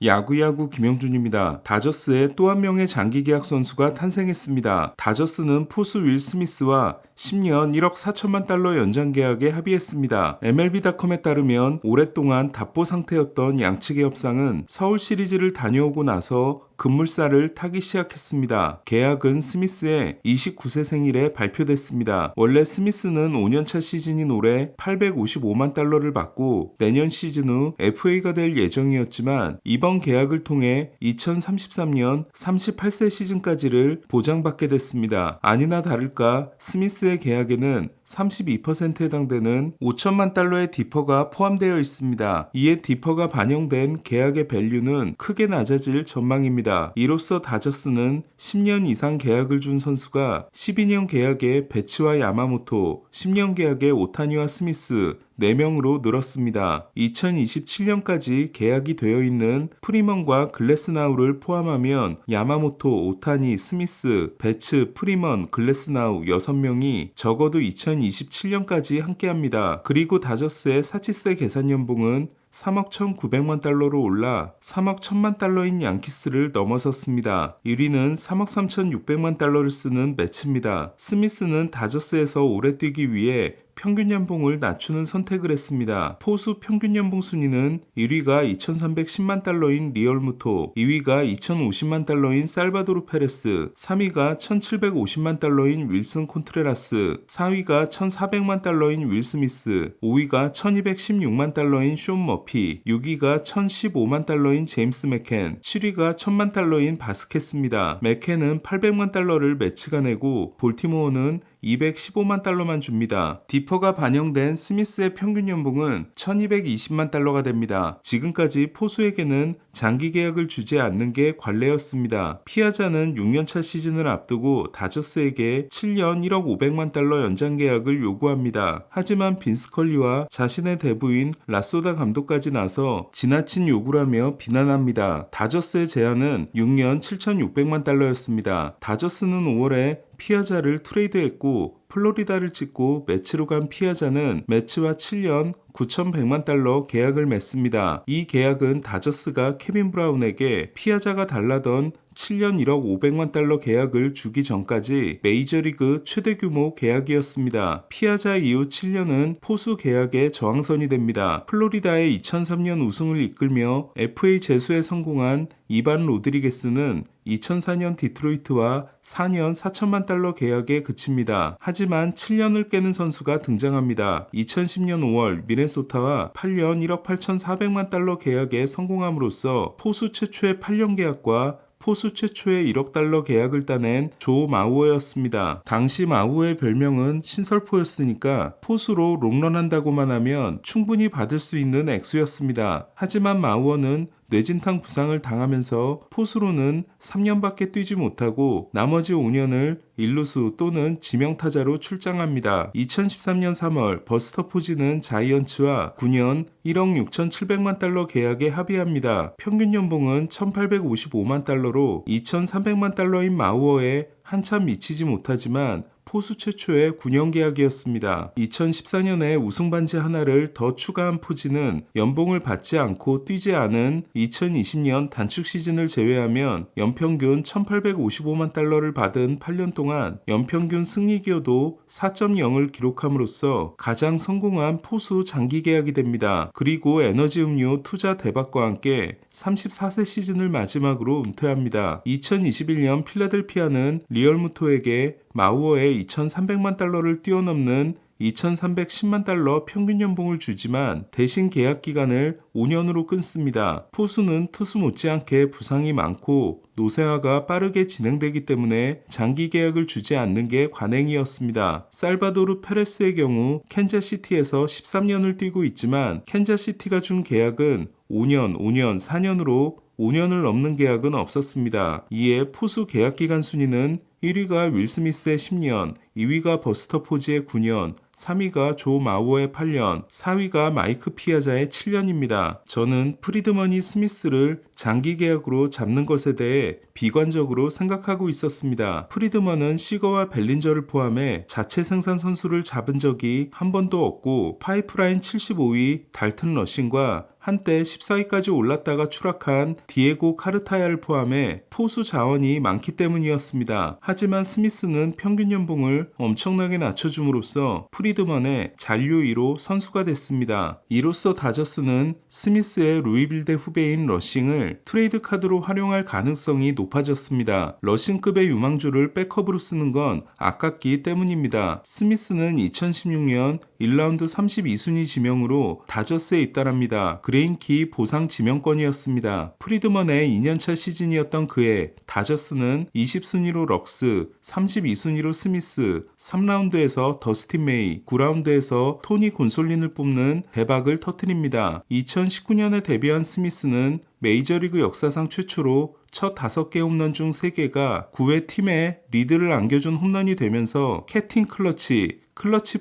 야구야구 김영준입니다. 다저스의 또 한 명의 장기 계약 선수가 탄생했습니다. 다저스는 포수 윌 스미스와 10년 1억 4천만 달러 연장 계약에 합의했습니다. MLB.com에 따르면 오랫동안 답보 상태였던 양측의 협상은 서울 시리즈를 다녀오고 나서 급물살을 타기 시작했습니다. 계약은 스미스의 29세 생일에 발표됐습니다. 원래 스미스는 5년차 시즌인 올해 855만 달러를 받고 내년 시즌 후 FA가 될 예정이었지만 이번 계약을 통해 2033년 38세 시즌까지를 보장받게 됐습니다. 아니나 다를까 스미스의 계약에는 32%에 해당되는 5천만 달러의 디퍼가 포함되어 있습니다. 이에 디퍼가 반영된 계약의 밸류는 크게 낮아질 전망입니다. 이로써 다저스는 10년 이상 계약을 준 선수가 12년 계약의 배츠와 야마모토, 10년 계약의 오타니와 스미스 4명으로 늘었습니다. 2027년까지 계약이 되어 있는 프리먼과 글래스나우를 포함하면 야마모토, 오타니, 스미스, 배츠, 프리먼, 글래스나우 6명이 적어도 2027년까지 함께합니다. 그리고 다저스의 사치세 계산 연봉은 3억 1,900만 달러로 올라 3억 1,000만 달러인 양키스를 넘어섰습니다. 1위는 3억 3,600만 달러를 쓰는 매츠입니다. 스미스는 다저스에서 오래 뛰기 위해 평균 연봉을 낮추는 선택을 했습니다. 포수 평균 연봉 순위는 1위가 2,310만 달러인 리얼무토, 2위가 2,050만 달러인 살바도르 페레스, 3위가 1,750만 달러인 윌슨 콘트레라스, 4위가 1,400만 달러인 윌 스미스, 5위가 1,216만 달러인 숀 머피, 6위가 1,015만 달러인 제임스 맥켄, 7위가 1,000만 달러인 바스켓입니다. 맥켄은 800만 달러를 매치가 내고 볼티모어는 215만 달러만 줍니다. 디퍼가 반영된 스미스의 평균 연봉은 1220만 달러가 됩니다. 지금까지 포수에게는 장기 계약을 주지 않는 게 관례였습니다. 피아자는 6년차 시즌을 앞두고 다저스에게 7년 1억 500만 달러 연장 계약을 요구합니다. 하지만 빈스 컬리와 자신의 대부인 라소다 감독까지 나서 지나친 요구라며 비난합니다. 다저스의 제안은 6년 7,600만 달러였습니다. 다저스는 5월에 피아자를 트레이드했고 플로리다를 찍고 매치로 간 피아자는 매치와 7년 9,100만 달러 계약을 맺습니다. 이 계약은 다저스가 케빈 브라운에게 피아자가 달라던 7년 1억 500만 달러 계약을 주기 전까지 메이저리그 최대 규모 계약이었습니다. 피아자 이후 7년은 포수 계약의 저항선이 됩니다. 플로리다의 2003년 우승을 이끌며 FA 제수에 성공한 이반 로드리게스는 2004년 디트로이트와 4년 4천만 달러 계약에 그칩니다. 하지만 7년을 깨는 선수가 등장합니다. 2010년 5월 미네소타와 8년 1억 8,400만 달러 계약에 성공함으로써 포수 최초의 8년 계약과 포수 최초의 1억 달러 계약을 따낸 조 마우어였습니다. 당시 마우어의 별명은 신설포였으니까 포수로 롱런한다고만 하면 충분히 받을 수 있는 액수였습니다. 하지만 마우어는 뇌진탕 부상을 당하면서 포수로는 3년밖에 뛰지 못하고 나머지 5년을 일루수 또는 지명타자로 출장합니다. 2013년 3월 버스터 포지는 자이언츠와 9년 1억 6,700만 달러 계약에 합의합니다. 평균 연봉은 1,855만 달러로 2,300만 달러인 마우어에 한참 미치지 못하지만 포수 최초의 9년 계약이었습니다. 2014년에 우승 반지 하나를 더 추가한 포지는 연봉을 받지 않고 뛰지 않은 2020년 단축 시즌을 제외하면 연평균 1,855만 달러를 받은 8년 동안 연평균 승리 기여도 4.0을 기록함으로써 가장 성공한 포수 장기 계약이 됩니다. 그리고 에너지 음료 투자 대박과 함께 34세 시즌을 마지막으로 은퇴합니다. 2021년 필라델피아는 리얼무토에게 마우어의 2,300만 달러를 뛰어넘는 2,310만 달러 평균 연봉을 주지만 대신 계약 기간을 5년으로 끊습니다. 포수는 투수 못지않게 부상이 많고 노쇠화가 빠르게 진행되기 때문에 장기 계약을 주지 않는 게 관행이었습니다. 살바도르 페레스의 경우 캔자시티에서 13년을 뛰고 있지만 캔자시티가 준 계약은 5년, 4년으로 5년을 넘는 계약은 없었습니다. 이에 포수 계약 기간 순위는 1위가 윌 스미스의 10년, 2위가 버스터 포지의 9년, 3위가 조 마우어의 8년, 4위가 마이크 피아자의 7년입니다. 저는 프리드머니 스미스를 장기 계약으로 잡는 것에 대해 비관적으로 생각하고 있었습니다. 프리드먼은 시거와 벨린저를 포함해 자체 생산 선수를 잡은 적이 한 번도 없고 파이프라인 75위 달튼 러신과 한때 14위까지 올랐다가 추락한 디에고 카르타야를 포함해 포수 자원이 많기 때문이었습니다. 하지만 스미스는 평균 연봉을 엄청나게 낮춰줌으로써 프리드먼의 잔류 1호 선수가 됐습니다. 이로써 다저스는 스미스의 루이빌드 후배인 러싱을 트레이드 카드로 활용할 가능성이 높아졌습니다. 러싱급의 유망주를 백업으로 쓰는 건 아깝기 때문입니다. 스미스는 2016년 1라운드 32순위 지명으로 다저스에 입단합니다. 그레인키 보상 지명권이었습니다. 프리드먼의 2년차 시즌이었던 그해 다저스는 20순위로 럭스, 32순위로 스미스, 3라운드에서 더스틴 메이, 9라운드에서 토니 곤솔린을 뽑는 대박을 터뜨립니다. 2019년에 데뷔한 스미스는 메이저리그 역사상 최초로 첫 5개 홈런 중 3개가 9회 팀에 리드를 안겨준 홈런이 되면서 캡틴 클러치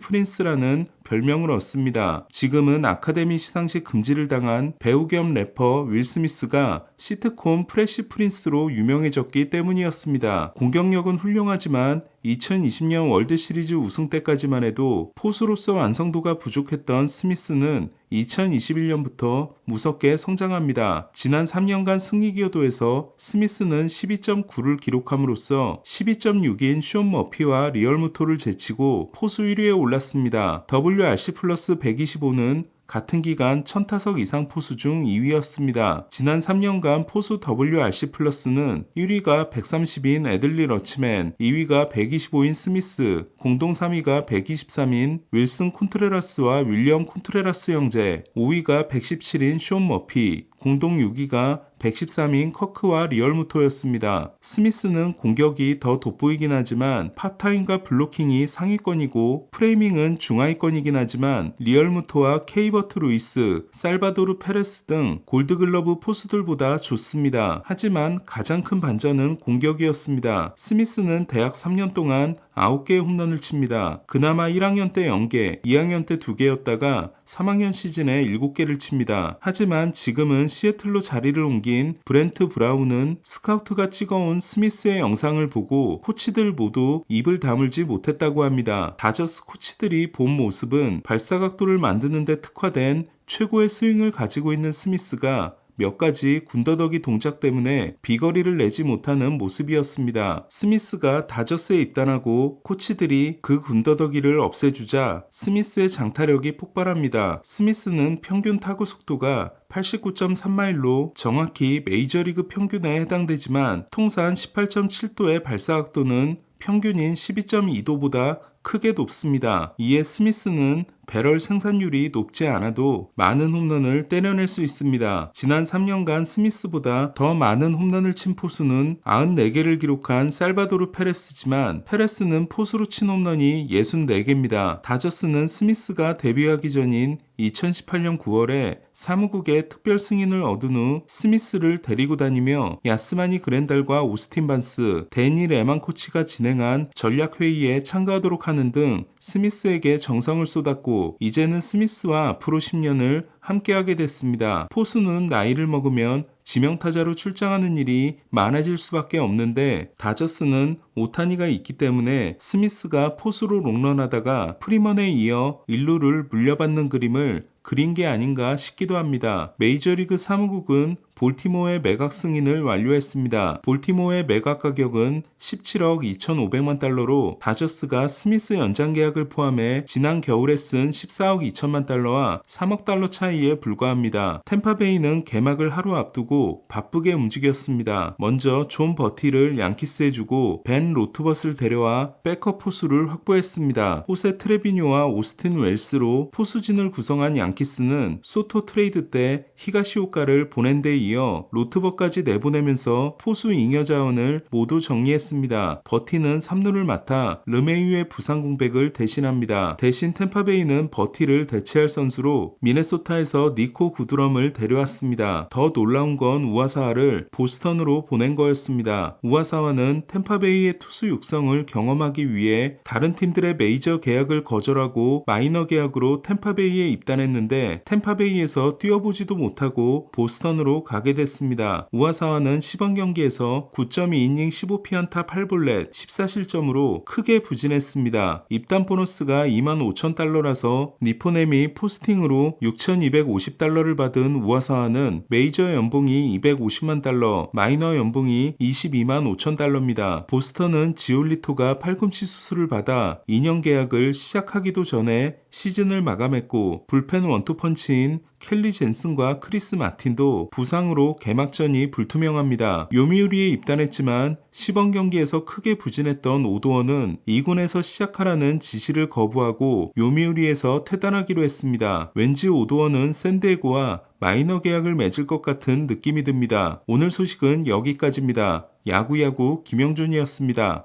프린스라는 별명을 얻습니다. 지금은 아카데미 시상식 금지를 당한 배우 겸 래퍼 윌 스미스가 시트콤 프레시 프린스로 유명해졌기 때문이었습니다. 공격력은 훌륭하지만 2020년 월드시리즈 우승 때까지만 해도 포수로서 완성도가 부족했던 스미스는 2021년부터 무섭게 성장합니다. 지난 3년간 승리 기여도에서 스미스는 12.9를 기록함으로써 12.6인 숀 머피와 리얼무토를 제치고 포수 1위에 올랐습니다. WRC 플러스 125는 같은 기간 1000타석 이상 포수 중 2위였습니다. 지난 3년간 포수 WRC 플러스는 1위가 130인 애들리 러치맨, 2위가 125인 스미스, 공동 3위가 123인 윌슨 콘트레라스와 윌리엄 콘트레라스 형제, 5위가 117인 숀 머피, 공동 6위가 113인 커크와 리얼무토였습니다. 스미스는 공격이 더 돋보이긴 하지만 팝타임과 블로킹이 상위권이고 프레이밍은 중하위권이긴 하지만 리얼무토와 케이버트 루이스, 살바도르 페레스 등 골드글러브 포수들보다 좋습니다. 하지만 가장 큰 반전은 공격이었습니다. 스미스는 대학 3년 동안 9개의 홈런을 칩니다. 그나마 1학년 때 0개, 2학년 때 2개였다가 3학년 시즌에 7개를 칩니다. 하지만 지금은 시애틀로 자리를 옮긴 브렌트 브라운은 스카우트가 찍어온 스미스의 영상을 보고 코치들 모두 입을 다물지 못했다고 합니다. 다저스 코치들이 본 모습은 발사각도를 만드는 데 특화된 최고의 스윙을 가지고 있는 스미스가 몇 가지 군더더기 동작 때문에 비거리를 내지 못하는 모습이었습니다. 스미스가 다저스에 입단하고 코치들이 그 군더더기를 없애주자 스미스의 장타력이 폭발합니다. 스미스는 평균 타구 속도가 89.3마일로 정확히 메이저리그 평균에 해당되지만 통산 18.7도의 발사각도는 평균인 12.2도보다 크게 높습니다. 이에 스미스는 배럴 생산율이 높지 않아도 많은 홈런을 때려낼 수 있습니다. 지난 3년간 스미스보다 더 많은 홈런을 친 포수는 94개를 기록한 살바도르 페레스지만 페레스는 포수로 친 홈런이 64개입니다. 다저스는 스미스가 데뷔하기 전인 2018년 9월에 사무국의 특별 승인을 얻은 후 스미스를 데리고 다니며 야스마니 그랜달과 오스틴 반스, 데니 레만 코치가 진행한 전략회의에 참가하도록 하는 등 스미스에게 정성을 쏟았고 이제는 스미스와 앞으로 10년을 함께하게 됐습니다. 포수는 나이를 먹으면 지명타자로 출장하는 일이 많아질 수밖에 없는데 다저스는 오타니가 있기 때문에 스미스가 포수로 롱런하다가 프리먼에 이어 1루를 물려받는 그림을 그린 게 아닌가 싶기도 합니다. 메이저리그 사무국은 볼티모어의 매각 승인을 완료했습니다. 볼티모어의 매각 가격은 17억 2,500만 달러로 다저스가 스미스 연장 계약을 포함해 지난 겨울에 쓴 14억 2천만 달러와 3억 달러 차이에 불과합니다. 템파베이는 개막을 하루 앞두고 바쁘게 움직였습니다. 먼저 존 버티를 양키스에 주고 벤 로트벗을 데려와 백업 포수를 확보했습니다. 호세 트레비뇨와 오스틴 웰스로 포수진을 구성한 양키스는 소토 트레이드 때 히가시오카를 보낸 데 이어 로트버까지 내보내면서 포수 잉여 자원을 모두 정리했습니다. 버티는 3루를 맡아 르메이유의 부상 공백을 대신합니다. 대신 템파베이는 버티를 대체할 선수로 미네소타에서 니코 구드럼을 데려왔습니다. 더 놀라운 건 우아사와를 보스턴으로 보낸 거였습니다. 우아사와는 템파베이에 투수 육성을 경험하기 위해 다른 팀들의 메이저 계약을 거절하고 마이너 계약으로 템파베이에 입단했는데 템파베이에서 뛰어보지도 못하고 보스턴으로 가게 됐습니다. 우아사와는 시범 경기에서 9.2이닝 15피안타 8볼넷 14실점으로 크게 부진했습니다. 입단 보너스가 25,000달러라서 니포넴이 포스팅으로 6,250달러를 받은 우아사와는 메이저 연봉이 250만 달러, 마이너 연봉이 22만 5천 달러입니다. 보스턴은 지올리토가 팔꿈치 수술을 받아 2년 계약을 시작하기도 전에 시즌을 마감했고 불펜 원투펀치인 켈리 젠슨과 크리스 마틴도 부상으로 개막전이 불투명합니다. 요미우리에 입단했지만 시범 경기에서 크게 부진했던 오도어는 2군에서 시작하라는 지시를 거부하고 요미우리에서 퇴단하기로 했습니다. 왠지 오도어는 샌디에고와 마이너 계약을 맺을 것 같은 느낌이 듭니다. 오늘 소식은 여기까지입니다. 야구야구 김영준이었습니다.